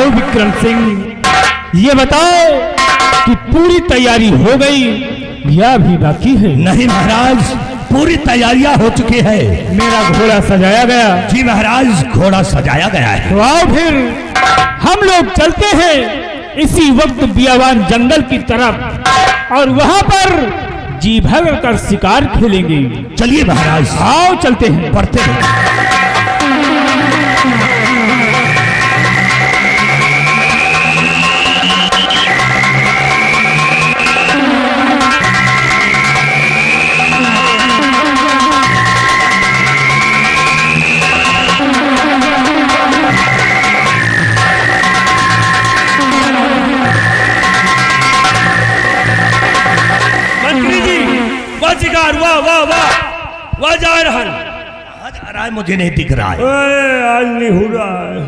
आओ विक्रम सिंह, ये बताओ कि पूरी तैयारी हो गई या भी बाकी है? नहीं महाराज, पूरी तैयारियां हो चुकी है। मेरा घोड़ा सजाया गया? जी महाराज, घोड़ा सजाया गया है। तो आओ फिर हम लोग चलते हैं इसी वक्त बियावान जंगल की तरफ और वहां पर जी भर कर शिकार खेलेंगे। चलिए महाराज, आओ चलते हैं, बढ़ते हैं। वाह वाह वाह वाह, जा रहा है, मुझे नहीं दिख रहा है। आज नहीं हो रहा है।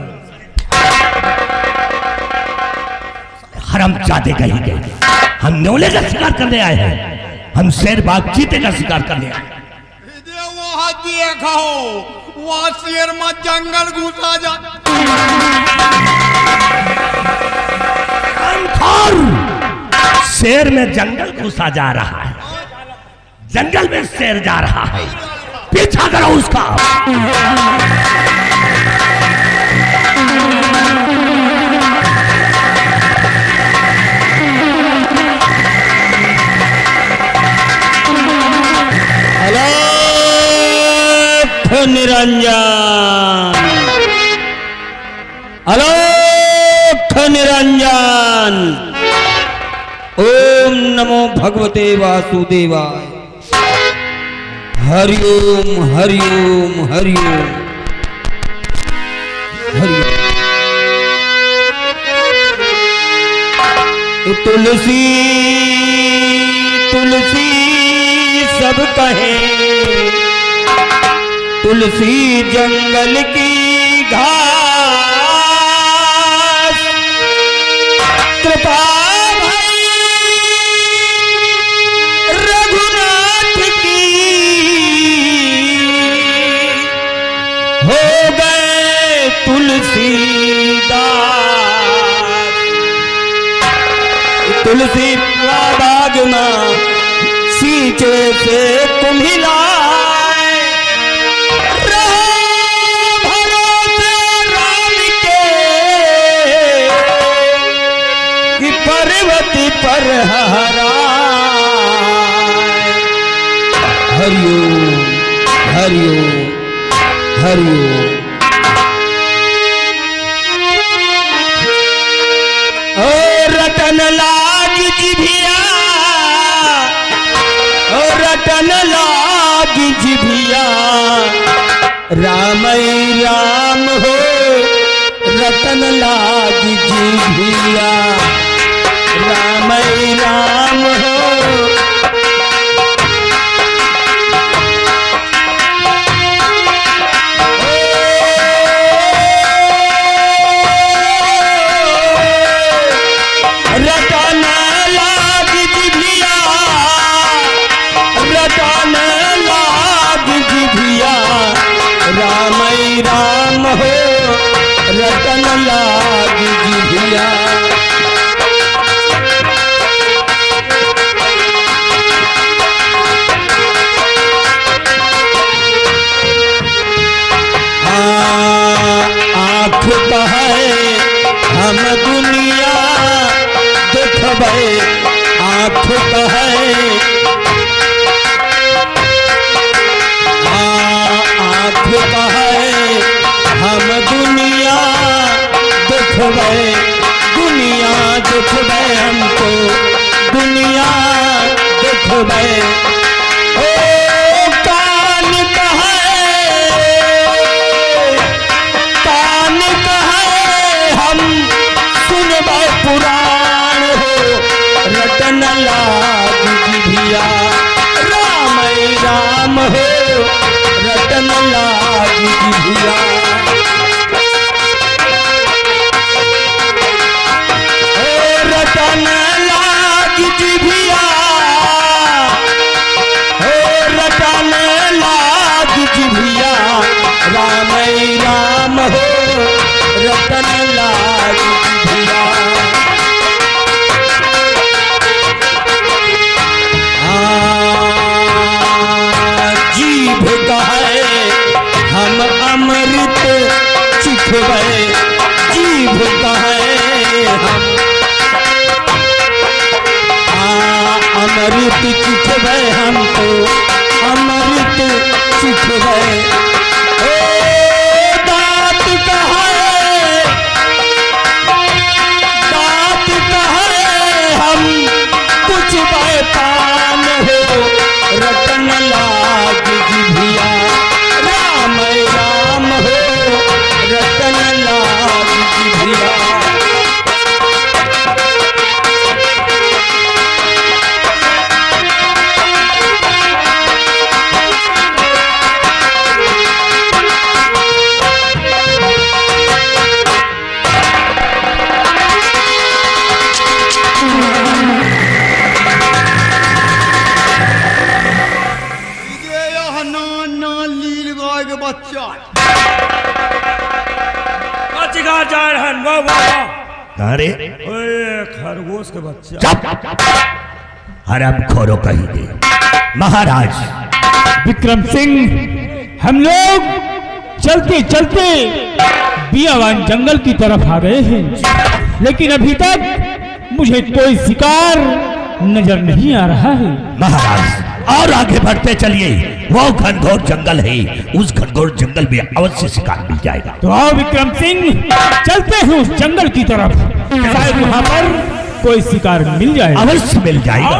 हरामजादे कहीं गए, हम न्योले का शिकार करने आए हैं, हम शेर बाघ चीते का शिकार करने आए। वहां देखो, वहां शेर मत जंगल घुसा जा। शेर में जंगल घुसा जा रहा है, जंगल में शेर जा रहा है, पीछा करो उसका। अलख निरंजन, अलख निरंजन। ओम नमो भगवते वासुदेवाय। हरिओम हरिओम हरिओम हरिओम। तुलसी तुलसी सब कहे, तुलसी जंगल की घास, कृपा तुलसी बाग में सींचे से कुम्हिलाए, भरोसे राम के कि पर्वती पर हराए। हरिओम हरिओम हरिओम। रतन लाग जिभिया, रतन लाग जिभिया, राम राम हो, रतन लाग जिभिया, राम राम हो। राम हो, रतन लाग जिभिया। आँख बहे हम दुनिया देखबे, आँख बहे आँख बहे हम दुनिया देखबे, दुनिया देखबे हमको, दुनिया देखबे। ओ कान कहे हम सुनबे पुराण हो, रतन लाग जिभिया, राम राम हो, रतन लाग जिभिया। रतन लाग जिभिया, रतन लाग जिभिया, राम राम हो, रटन लागी जिभिया। जीभ कहे हम अमृत चिखबै, जीभ कहे हम अमृत चिखबै, हम तो अमृत चिखबै। दांत कहे हम कुछ पान हो, रटन लागी जिभिया। राम राम हो, रटन लागी जिभिया। बच्चा अरे खरगोश के बच्चा। चुप! हरम खोरो कहीं महाराज विक्रम सिंह, हम लोग चलते चलते बियावान जंगल की तरफ आ गए हैं, लेकिन अभी तक मुझे कोई शिकार नजर नहीं आ रहा है। महाराज और आगे बढ़ते चलिए, वो घनघोर जंगल है, उस घनघोर जंगल में अवश्य शिकार मिल जाएगा। तो आओ विक्रम सिंह, चलते हैं उस जंगल की तरफ, शायद वहां पर कोई शिकार मिल जाए। अवश्य मिल जाएगा।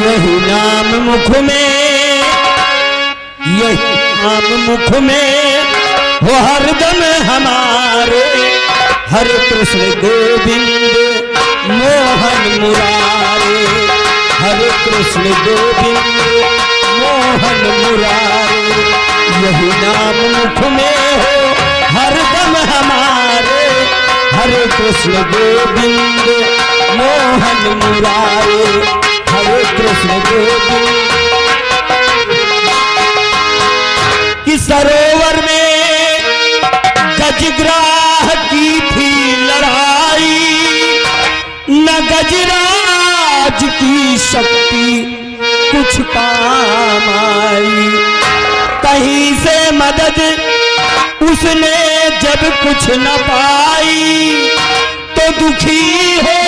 यही नाम मुख में, यही नाम मुख में हो हरदम हमारे। हरे कृष्ण गोविंद मोहन मुरारे, हरे कृष्ण गोविंद मोहन मुरारे। यही नाम मुख में हो हरदम हमारे। हरे कृष्ण गोविंद मोहन मुरारे, हरे कृष्ण गोविंद। कि सरोवर में गजग्राह की थी लड़ाई, न गजराज की शक्ति कुछ काम आई। कहीं से मदद उसने जब कुछ न पाई, तो दुखी हो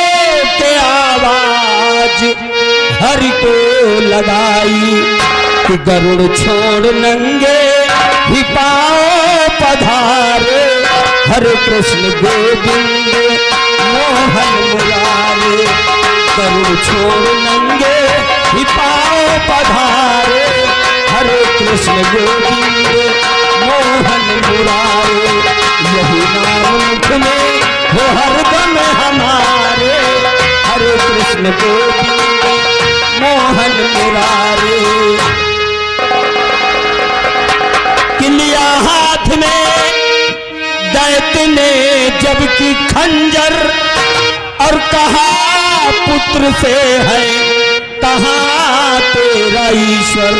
के आवाज हरि को लगाई। कि गरुड़ छोड़ नंगे ही पाओ पधारे। हरे कृष्ण गोविंद मोहन मुरारे। गरुड़ छोड़ नंगे ही पाओ पधारे। हरे कृष्ण गोविंद मोहन मुरारे। यही नाम मुख में हो हरदम हमारे। हरे कृष्ण गोविंद मोहन मुरारे। किलिया हाथ में दैत्य ने जब की खंजर, और कहा पुत्र से है कहाँ तेरा ईश्वर।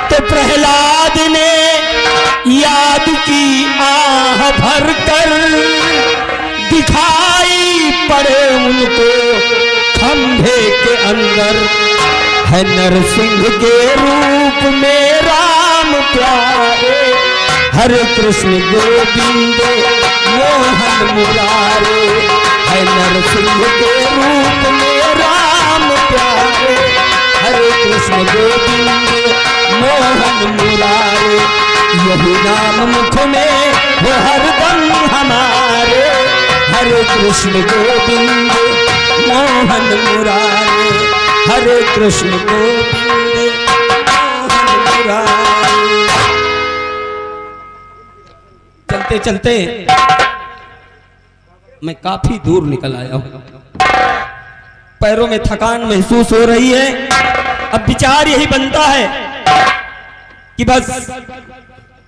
तो प्रहलाद ने याद की आह भरकर, दिखाई पड़े उनको खंभे के अंदर। है नरसिंह के रूप में राम प्यारे। हरे कृष्ण गोविंद मोहन मुरारे। है नरसिंह के रूप में राम प्यारे। हरे कृष्ण गोविंद मोहन मुरारे। यही नाम मुख में हो हरदम हमारे। हरे कृष्ण गोविंद मोहन मुरारे। हरे कृष्ण गोविंद मोहन मुरारे। चलते चलते मैं काफी दूर निकल आया हूं, पैरों में थकान महसूस हो रही है। अब विचार यही बनता है कि बस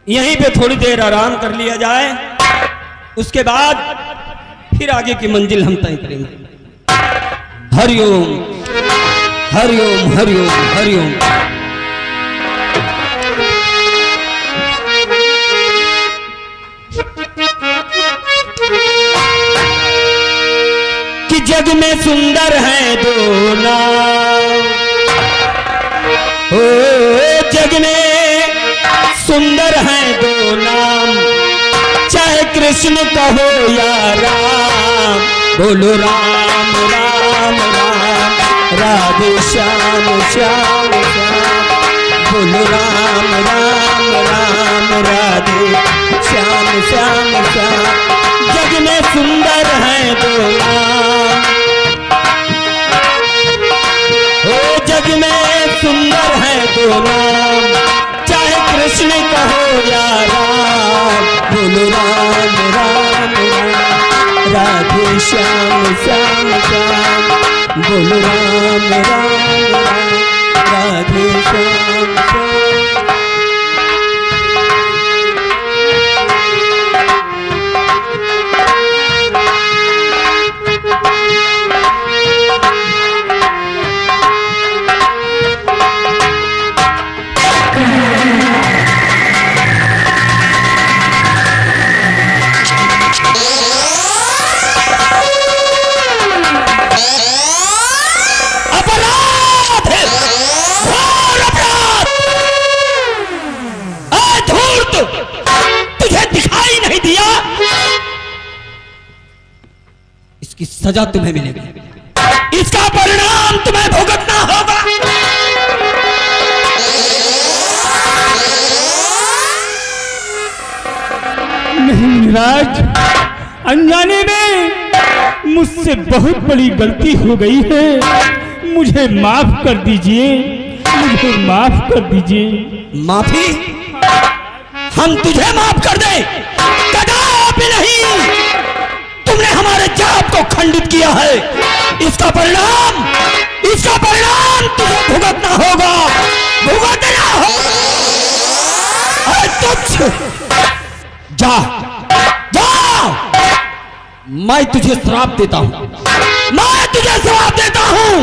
यहीं पे थोड़ी देर आराम कर लिया जाए, उसके बाद फिर आगे की मंजिल हम तय करेंगे। हरिओम हरिओम हरिओम हरिओम। कि जग में सुंदर है दो नाम, ओ जग में सुंदर है दो नाम, चाहे कृष्ण कहो या राम, बोलो राम राम राम, राधे श्याम श्याम श्याम, बोलो राम राम राम, राधे श्याम श्याम श्याम। जग में सुंदर है दो नाम, ओ जग में सुंदर है दो नाम, चाहे कृष्ण कहो या राम, बोलो राम राम राम, राधे श्याम श्याम श्याम, बोलो राम राम राम, राधे श्याम श्याम। इसकी सजा तुम्हें मिलेगी, इसका परिणाम तुम्हें भुगतना होगा। नहीं राज, अनजाने में मुझसे बहुत बड़ी गलती हो गई है, मुझे माफ कर दीजिए, मुझे माफ कर दीजिए। माफी? हम तुझे माफ कर दे? कदापि नहीं। तुमने हमारे जाप को खंडित किया है, इसका परिणाम तुझे भुगतना होगा, भुगतना होगा। तुझ जा जा, मैं तुझे श्राप देता हूं, मैं तुझे श्राप देता हूं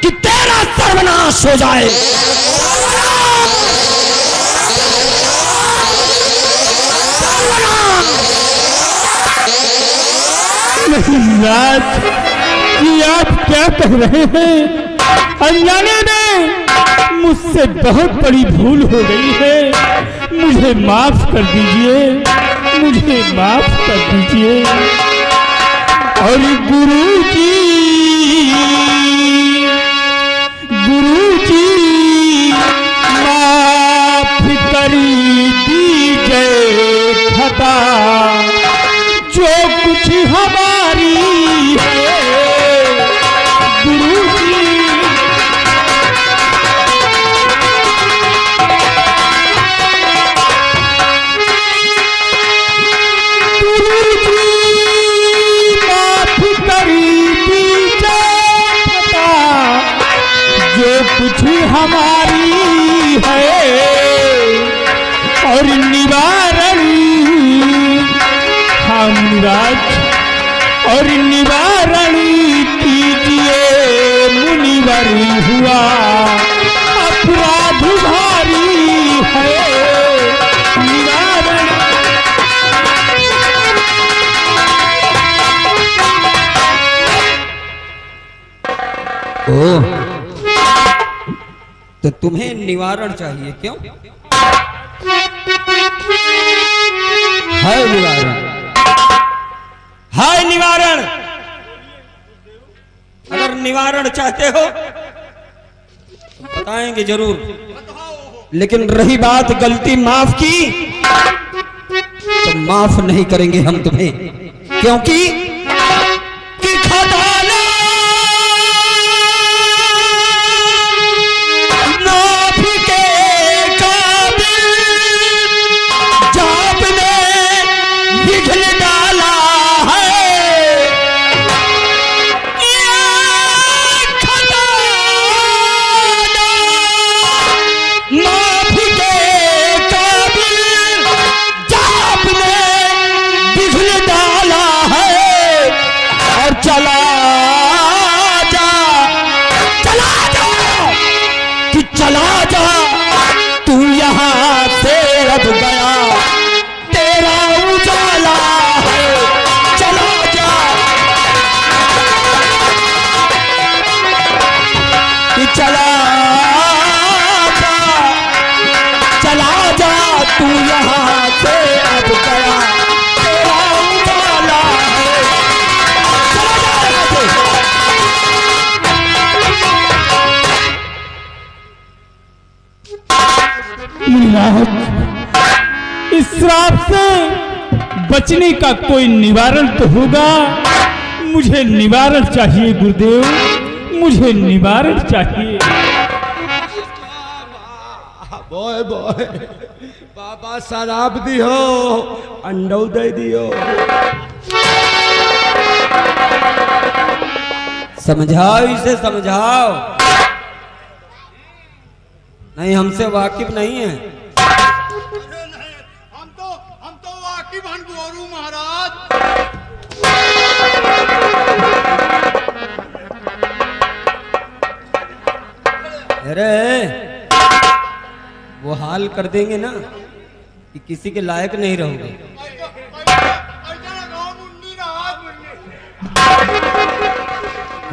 कि तेरा सर्वनाश हो जाए। नहीं राज, ये आप क्या कह रहे हैं? अनजाने में मुझसे बहुत बड़ी भूल हो गई है, मुझे माफ कर दीजिए, मुझे माफ कर दीजिए। और गुरुजी माफ कर दीजिए खता जो कुछ हमारी है। गुरुजी माफ कर दीजिए खता जो कुछ हमारी है, और निवारण राज और निवारण कीजिए, मुनिवर हुआ अपराध भारी है। निवारण ओ, तो तुम्हें निवारण चाहिए, क्यों? है निवारण, हाय निवारण। अगर निवारण चाहते हो तो बताएंगे जरूर, लेकिन रही बात गलती माफ की, तो माफ नहीं करेंगे हम तुम्हें, क्योंकि बचने का कोई निवारण तो होगा। मुझे निवारण चाहिए गुरुदेव, मुझे निवारण चाहिए। बॉय बॉय बाबा शराब दियो, अंडो दे दियो। समझाओ इसे, समझाओ। नहीं, हमसे वाकिफ नहीं है। हम तो वाकिफ हन गोरू महाराज। अरे वो हाल कर देंगे ना कि किसी के लायक नहीं रहोगे।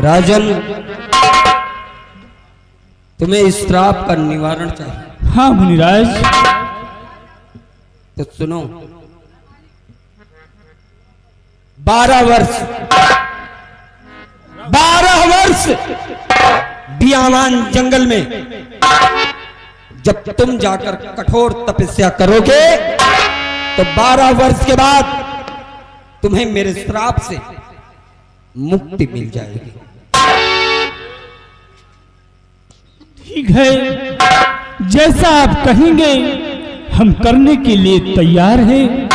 राजन, तुम्हें इस श्राप का निवारण चाहिए। हाँ मुनिराज। तो सुनो, 12 वर्ष बियावान जंगल में जब तुम जाकर कठोर तपस्या करोगे तो 12 वर्ष के बाद तुम्हें मेरे श्राप से मुक्ति मिल जाएगी। ठीक है, जैसा आप कहेंगे हम करने के लिए तैयार हैं,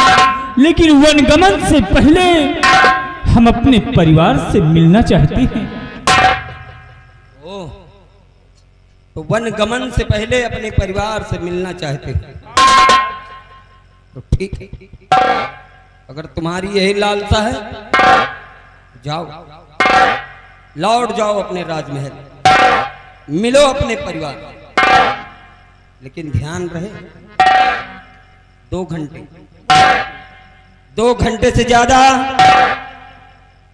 लेकिन वनगमन से पहले हम अपने परिवार से मिलना चाहते हैं। ओह, तो वनगमन से पहले अपने परिवार से मिलना चाहते हैं तो ठीक है। अगर तुम्हारी यही लालसा है, जाओ, लौट जाओ अपने राजमहल, मिलो अपने परिवार। लेकिन ध्यान रहे, 2 घंटे से ज्यादा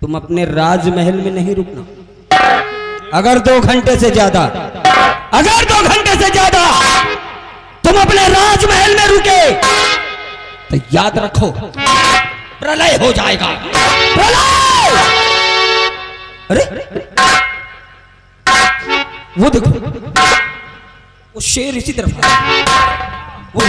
तुम अपने राजमहल में नहीं रुकना। अगर 2 घंटे से ज्यादा तुम अपने राजमहल में रुके तो याद रखो, प्रलय हो जाएगा। प्रलय! अरे वो देखो, वो शेर इसी तरफ आ रहा है। वो।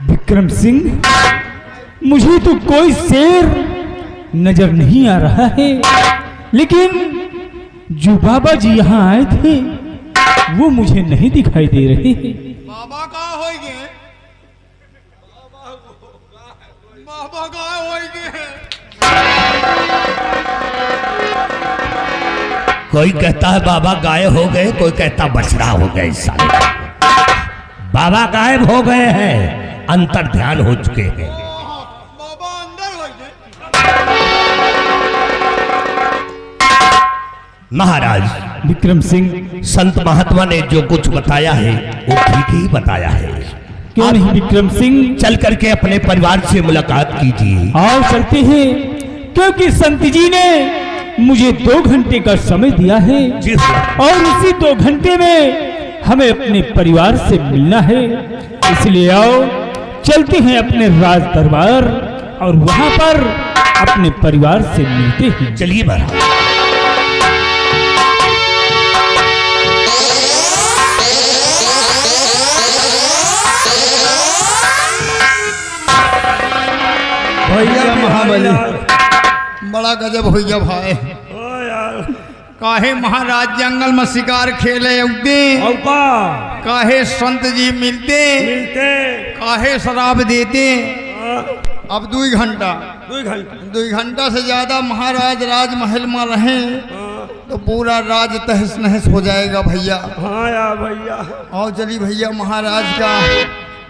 विक्रम सिंह, मुझे तो कोई शेर नजर नहीं आ रहा है, लेकिन जो बाबा जी यहाँ आए थे वो मुझे नहीं दिखाई दे रहे हैं। बाबा कहाँ होइगे? बाबा कहाँ होइगे? कोई कहता है बाबा गायब हो गए, कोई कहता बछड़ा हो गए। साले बाबा गायब हो गए हैं, अंतर ध्यान हो चुके हैं। बाबा अंदर होइगे। महाराज विक्रम सिंह, संत महात्मा ने जो कुछ बताया है वो ठीक ही बताया है। क्यों नहीं विक्रम सिंह, चल करके अपने परिवार से मुलाकात कीजिए। आओ चलते हैं, क्योंकि संत जी ने मुझे 2 घंटे का समय दिया है जी हाँ। और उसी 2 घंटे में हमें अपने परिवार से मिलना है। इसलिए आओ चलते हैं अपने राज दरबार और वहां पर अपने परिवार से मिलते हैं। चलिए महाराज। भैया महाबली, बड़ा गजब हो गया भाई। काहे महाराज जंगल में शिकार खेले उगते, काहे संत जी मिलते, काहे शराब देते। अब 2 घंटा से ज्यादा महाराज राजमहल में रहे तो पूरा राज तहस नहस हो जाएगा भैया। हाँ यार भैया, आओ चली भैया, महाराज का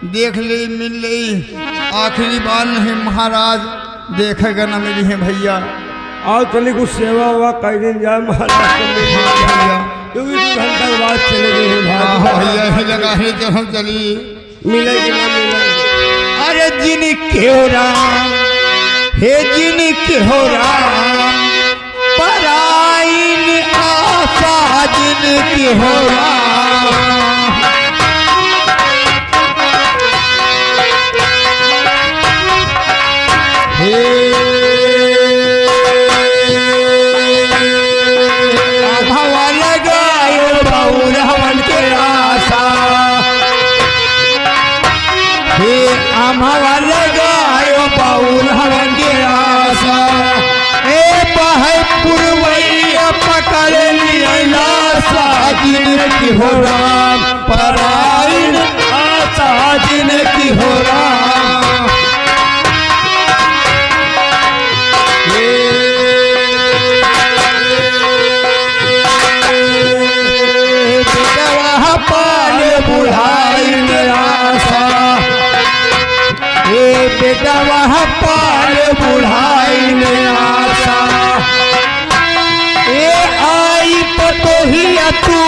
देख ले, मिल ले। आखिरी बार नहीं महाराज देखेगा न मिली है भैया। आओ चलिए कुछ सेवा हुआ कर दिन जाए महाराज को मिल जाए भैया, क्योंकि 2 घंटा के बाद चले गए हैं हाँ भाई। भैया यही लगा है जब हम चली। मिलेगी ना मिलेगी। अरे जिन के हो राम, हे जिन के हो राम, पराइन आशा जिन के हो राम। हे राम वाले गायो बाउल हवन के आशा ए बहे पुरवैया पकड़ लिया लाशा जिन की हो राम पराइन आशा जिन की हो राम बेटवा पाल बुढ़ाई में आशा ए बेटवा पाल बुढ़ाई में आशा ए आई पतोहिया तू